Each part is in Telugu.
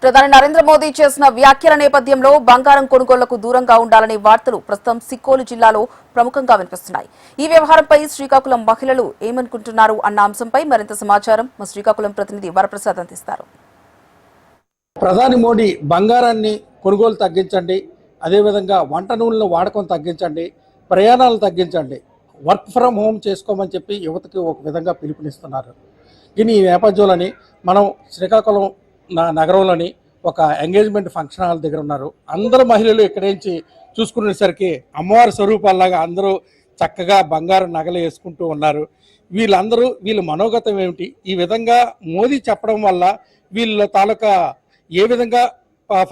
ప్రధాని నరేంద్ర మోదీ చేసిన వ్యాఖ్యల నేపథ్యంలో బంగారం కొనుగోళ్లకు దూరంగా ఉండాలనే వార్తలు ప్రస్తుతం సిక్కోలు జిల్లాలో ప్రముఖంగా వినిపిస్తున్నాయి. ఈ వ్యవహారంపై శ్రీకాకుళం మహిళలు ఏమనుకుంటున్నారు అన్న అంశంపై మరింత సమాచారం మా శ్రీకాకుళం ప్రతినిధి వరప్రసాద్ అందిస్తారు. ప్రధాని మోడీ బంగారాన్ని కొనుగోలు తగ్గించండి, అదేవిధంగా వంట నూనెల వాడకం తగ్గించండి, ప్రయాణాలు తగ్గించండి, వర్క్ ఫ్రమ్ హోమ్ చేసుకోమని చెప్పి యువతకి ఒక విధంగా పిలుపునిస్తున్నారు. ఈ నేపథ్యంలోని మనం శ్రీకాకుళం నగరంలోని ఒక ఎంగేజ్మెంట్ ఫంక్షన్ హాల్ దగ్గర ఉన్నారు. అందరూ మహిళలు ఇక్కడి నుంచి చూసుకునేసరికి అమ్మవారి స్వరూపాల్లాగా అందరూ చక్కగా బంగారు నగలు వేసుకుంటూ ఉన్నారు. వీళ్ళ మనోగతం ఏమిటి, ఈ విధంగా మోదీ చెప్పడం వల్ల వీళ్ళ తాలూకా ఏ విధంగా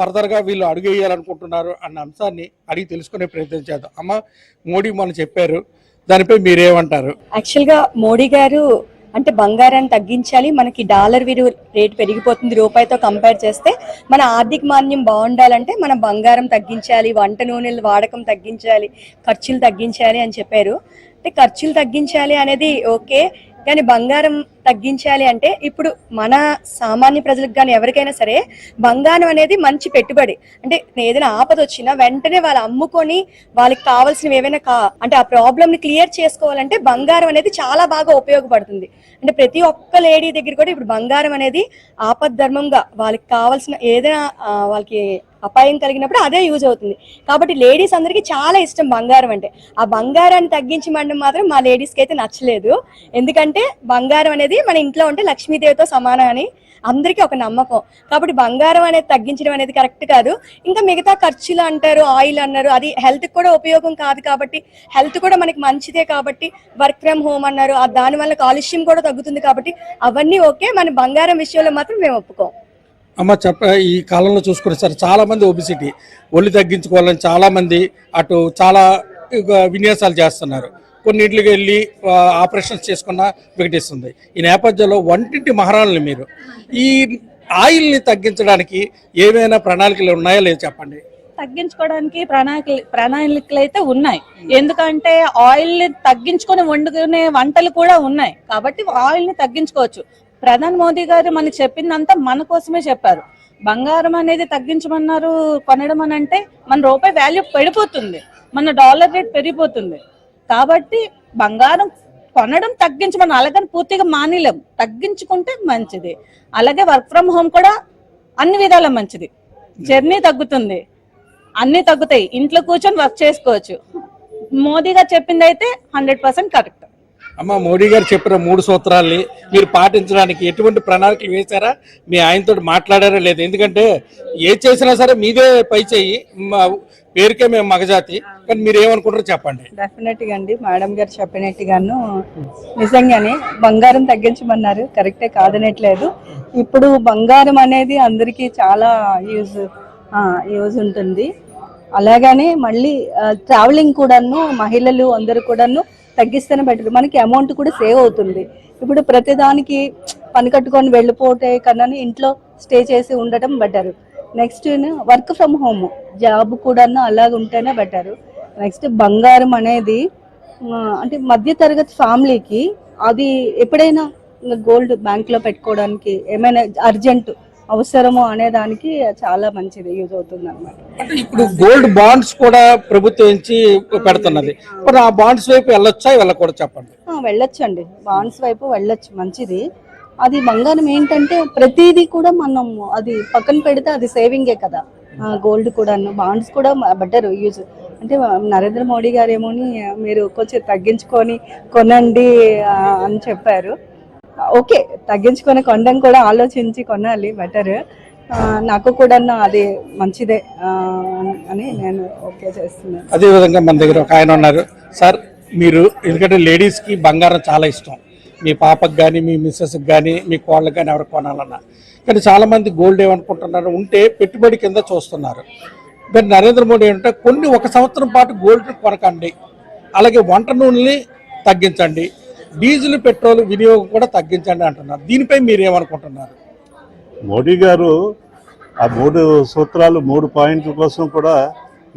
ఫర్దర్గా వీళ్ళు అడుగు వేయాలనుకుంటున్నారు అన్న అంశాన్ని అడిగి తెలుసుకునే ప్రయత్నం చేద్దాం. అమ్మ, మోడీ మనం చెప్పారు, దానిపై మీరేమంటారు? యాక్చువల్గా మోడీ గారు అంటే బంగారాన్ని తగ్గించాలి, మనకి డాలర్ విలువ రేట్ పెరిగిపోతుంది రూపాయితో కంపేర్ చేస్తే, మన ఆర్థిక మాన్యం బాగుండాలంటే మనం బంగారం తగ్గించాలి, వంట నూనెల వాడకం తగ్గించాలి, ఖర్చులు తగ్గించాలి అని చెప్పారు. అంటే ఖర్చులు తగ్గించాలి అనేది ఓకే, కానీ బంగారం తగ్గించాలి అంటే ఇప్పుడు మన సామాన్య ప్రజలకు కానీ ఎవరికైనా సరే బంగారం అనేది మంచి పెట్టుబడి. అంటే ఏదైనా ఆపద వచ్చినా వెంటనే వాళ్ళు అమ్ముకొని వాళ్ళకి కావాల్సినవి ఏవైనా అంటే ఆ ప్రాబ్లమ్ ని క్లియర్ చేసుకోవాలంటే బంగారం అనేది చాలా బాగా ఉపయోగపడుతుంది. అంటే ప్రతి ఒక్క లేడీ దగ్గర కూడా ఇప్పుడు బంగారం అనేది ఆపద్ధర్మంగా వాళ్ళకి కావాల్సిన ఏదైనా వాళ్ళకి అపాయం కలిగినప్పుడు అదే యూజ్ అవుతుంది. కాబట్టి లేడీస్ అందరికీ చాలా ఇష్టం బంగారం అంటే. ఆ బంగారాన్ని తగ్గించమండం మాత్రం మా లేడీస్కి అయితే నచ్చలేదు. ఎందుకంటే బంగారం అనేది మన ఇంట్లో ఉంటే లక్ష్మీదేవితో సమానం అని అందరికీ ఒక నమ్మకం. కాబట్టి బంగారం అనేది తగ్గించడం అనేది కరెక్ట్ కాదు. ఇంకా మిగతా ఖర్చులు అంటారు, ఆయిల్ అన్నారు, అది హెల్త్కి కూడా ఉపయోగం కాదు. కాబట్టి హెల్త్ కూడా మనకి మంచిదే. కాబట్టి వర్క్ ఫ్రమ్ హోమ్ అన్నారు, దానివల్ల కాలుష్యం కూడా తగ్గుతుంది. కాబట్టి అవన్నీ ఓకే, మన బంగారం విషయంలో మాత్రం మేము ఒప్పుకోం. అమ్మ, ఈ కాలంలో చూసుకునే సార్ చాలా మంది ఒబిసిటీ ఒళ్ళు తగ్గించుకోవాలని చాలా మంది అటు చాలా విన్యాసాలు చేస్తున్నారు. కొన్నింటికి వెళ్ళి ఆపరేషన్స్ చేసుకున్న వికటిస్తుంది. ఈ నేపథ్యంలో వంటింటి మహారాణులు మీరు ఈ ఆయిల్ని తగ్గించడానికి ఏమైనా ప్రణాళికలు ఉన్నాయో లేదో చెప్పండి. తగ్గించుకోవడానికి ప్రణాళికలు అయితే ఉన్నాయి. ఎందుకంటే ఆయిల్ తగ్గించుకొని వండుకునే వంటలు కూడా ఉన్నాయి. కాబట్టి ఆయిల్ ని తగ్గించుకోవచ్చు. ప్రధాని మోదీ గారు మనకి చెప్పిందంతా మన కోసమే చెప్పారు. బంగారం అనేది తగ్గించమన్నారు కొనడం అని అంటే మన రూపాయి వాల్యూ పడిపోతుంది, మన డాలర్ రేట్ పెరిగిపోతుంది. కాబట్టి బంగారం కొనడం తగ్గించమని, అలాగని పూర్తిగా మానేలేం, తగ్గించుకుంటే మంచిది. అలాగే వర్క్ ఫ్రమ్ హోమ్ కూడా అన్ని విధాల మంచిది. జర్నీ తగ్గుతుంది, అన్ని తగ్గుతాయి, ఇంట్లో కూర్చొని వర్క్ చేసుకోవచ్చు. మోదీ గారు చెప్పింది అయితే 100% కరెక్ట్. అమ్మ, మోడీ గారు చెప్పిన 3 సూత్రాల్ని మీరు పాటించడానికి ఎటువంటి ప్రణాళికలు వేశారా? మీ ఆయనతో మాట్లాడారా లేదు? ఎందుకంటే ఏ చేసినా సరే మీదే పై చెయ్యి, పేరుకే మేము మగజాతి, కానీ మీరు ఏమనుకుంటారో చెప్పండి. డెఫినెట్ గా అండి, మేడం గారు చెప్పినట్టుగాను నిజంగానే బంగారం తగ్గించమన్నారు, కరెక్టే, కాదనట్లేదు. ఇప్పుడు బంగారం అనేది అందరికీ చాలా యూజ్ ఉంటుంది. అలాగనే మళ్ళీ ట్రావెలింగ్ కూడాను మహిళలు అందరూ కూడాను తగ్గిస్తేనే బెటర్, మనకి అమౌంట్ కూడా సేవ్ అవుతుంది. ఇప్పుడు ప్రతిదానికి పని కట్టుకొని వెళ్ళిపోతే కన్నా ఇంట్లో స్టే చేసి ఉండటం better. Next work from home job కూడా అలాగ ఉంటేనే బెటర్. నెక్స్ట్ బంగారం అనేది అంటే మధ్య తరగతి ఫ్యామిలీకి అది ఎప్పుడైనా గోల్డ్ బ్యాంక్లో పెట్టుకోవడానికి ఏమైనా అర్జెంట్ అవసరమో అనేదానికి చాలా మంచిది, యూజ్ అవుతుంది అనమాట. ఇప్పుడు గోల్డ్ బాండ్స్ కూడా ప్రభుత్వం నుంచి పెడుతున్నది, ఆ బాండ్స్ వైపు వెళ్ళొచ్చా వెళ్ళకూడదు చెప్పండి. వెళ్ళొచ్చు అండి, బాండ్స్ వైపు వెళ్ళొచ్చు, మంచిది. అది బంగారం ఏంటంటే ప్రతిదీ కూడా మనం అది పక్కన పెడితే అది సేవింగే కదా. గోల్డ్ కూడా బాండ్స్ కూడా బెటర్ యూజ్. అంటే నరేంద్ర మోడీ గారు ఏమోని మీరు కొంచెం తగ్గించుకొని కొనండి అని చెప్పారు. ఓకే, తగ్గించుకొని కొనడం కూడా ఆలోచించి కొనాలి, బెటర్. నాకు కూడా అది మంచిదే అని నేను ఓకే చేస్తున్నాను. అదేవిధంగా మన దగ్గర ఒక ఆయన ఉన్నారు. సార్, మీరు ఎందుకంటే లేడీస్కి బంగారం చాలా ఇష్టం, మీ పాపకు కానీ మీ మిస్సెస్కి కానీ మీ కోళ్ళకి కానీ ఎవరికి కొనాలన్నా, కానీ చాలామంది గోల్డ్ ఏమనుకుంటున్నారు ఉంటే పెట్టుబడి కింద చూస్తున్నారు. కానీ నరేంద్ర మోడీ ఏంటంటే కొన్ని 1 సంవత్సరం పాటు గోల్డ్ కొనకండి, అలాగే వంట నూనెని తగ్గించండి, డీజిల్ పెట్రోల్ వినియోగం కూడా తగ్గించండి అంటున్నారు. దీనిపై మీరు ఏమనుకుంటున్నారు? మోడీ గారు ఆ 3 సూత్రాలు 3 పాయింట్ల కోసం కూడా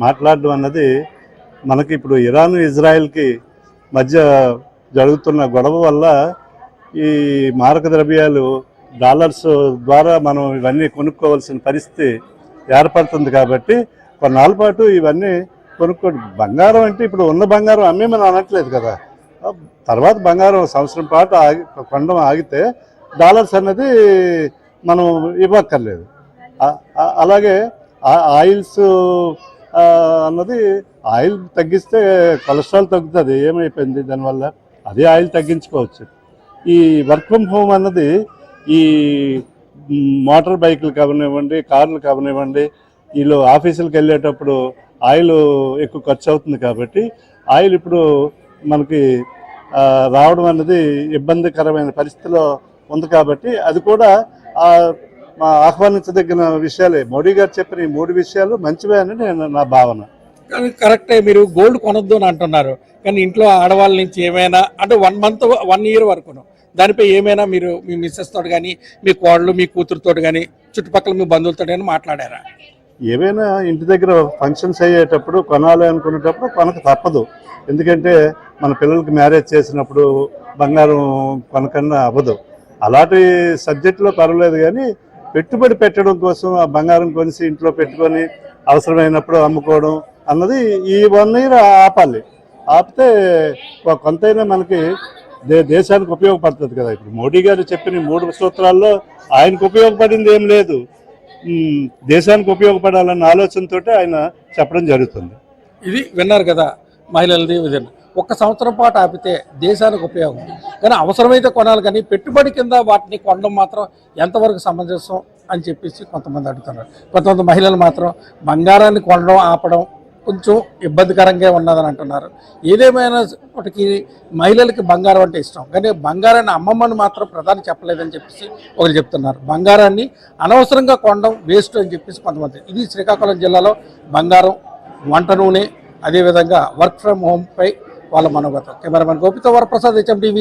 మాట్లాడడం అన్నది మనకి ఇప్పుడు ఇరాన్ ఇజ్రాయెల్కి మధ్య జరుగుతున్న గొడవ వల్ల ఈ మారక ద్రవ్యాలు డాలర్స్ ద్వారా మనం ఇవన్నీ కొనుక్కోవాల్సిన పరిస్థితి ఏర్పడుతుంది. కాబట్టి కొన్నాళ్ళ పాటు ఇవన్నీ బంగారం అంటే ఇప్పుడు ఉన్న బంగారం అమ్మేమని అనట్లేదు కదా, తర్వాత బంగారం సంవత్సరం పాటు కొనడం ఆగితే డాలర్స్ అన్నది మనం ఇవ్వక్కర్లేదు. అలాగే ఆయిల్స్ అన్నది ఆయిల్ తగ్గిస్తే కొలెస్ట్రాల్ తగ్గుతుంది, ఏమైపోయింది దానివల్ల అదే ఆయిల్ తగ్గించుకోవచ్చు. ఈ వర్క్ ఫ్రమ్ హోమ్ అన్నది ఈ మోటార్ బైకులు కావనివ్వండి, కార్లు కావనివ్వండి, వీళ్ళు ఆఫీసులకు వెళ్ళేటప్పుడు ఆయిల్ ఎక్కువ ఖర్చు అవుతుంది. కాబట్టి ఆయిల్ ఇప్పుడు మనకి రావడం అన్నది ఇబ్బందికరమైన పరిస్థితిలో ఉంది. కాబట్టి అది కూడా ఆహ్వానించదగిన విషయాలే. మోడీ గారు చెప్పిన ఈ 3 విషయాలు మంచివే అని నా భావన. కానీ కరెక్టే, మీరు గోల్డ్ కొనొద్దు అని అంటున్నారు, కానీ ఇంట్లో ఆడవాళ్ళ నుంచి ఏమైనా అంటే 1 మంత్ 1 ఇయర్ వరకును దానిపై ఏమైనా మీరు మీ మిస్సెస్ తోటి కానీ, మీ కోడలు, మీ కూతురుతో కానీ, చుట్టుపక్కల మీ బంధువులతో కానీ మాట్లాడారా? ఏవైనా ఇంటి దగ్గర ఫంక్షన్స్ అయ్యేటప్పుడు కొనాలి అనుకునేటప్పుడు కొనక తప్పదు. ఎందుకంటే మన పిల్లలకి మ్యారేజ్ చేసినప్పుడు బంగారం కొనకన్నా అవ్వదు. అలాంటి సబ్జెక్టులో పర్వాలేదు, కానీ పెట్టుబడి పెట్టడం కోసం ఆ బంగారం కొనిసి ఇంట్లో పెట్టుకొని అవసరమైనప్పుడు అమ్ముకోవడం అన్నది ఈ 1 ఇయర్ ఆపాలి. ఆపితే కొంతైనా మనకి దేశానికి ఉపయోగపడుతుంది కదా. ఇప్పుడు మోడీ గారు చెప్పిన 3 సూత్రాల్లో ఆయనకు ఉపయోగపడింది ఏం లేదు, దేశానికి ఉపయోగపడాలన్న ఆలోచనతో ఆయన చెప్పడం జరుగుతుంది. ఇది విన్నారు కదా మహిళలది. విధానం 1 సంవత్సరం పాటు ఆపితే దేశానికి ఉపయోగం, కానీ అవసరమైతే కొనాలి, కానీ పెట్టుబడి కింద వాటిని కొనడం మాత్రం ఎంతవరకు సమంజసం అని చెప్పేసి కొంతమంది అడుగుతున్నారు. కొంతమంది మహిళలు మాత్రం బంగారాన్ని కొనడం ఆపడం కొంచెం ఇబ్బందికరంగా ఉన్నదని అంటున్నారు. ఏదేమైనప్పటికీ మహిళలకి బంగారం అంటే ఇష్టం, కానీ బంగారాన్ని అమ్మమ్మని మాత్రం ప్రధాని చెప్పలేదని చెప్పేసి ఒకరు చెప్తున్నారు. బంగారాన్ని అనవసరంగా కొనడం వేస్ట్ అని చెప్పేసి కొంతమంది. ఇది శ్రీకాకుళం జిల్లాలో బంగారం, వంట నూనె, అదేవిధంగా వర్క్ ఫ్రమ్ హోమ్ పై వాళ్ళ మనోగతం. కెమెరామెన్ గోపితో వరప్రసాద్, HM TV.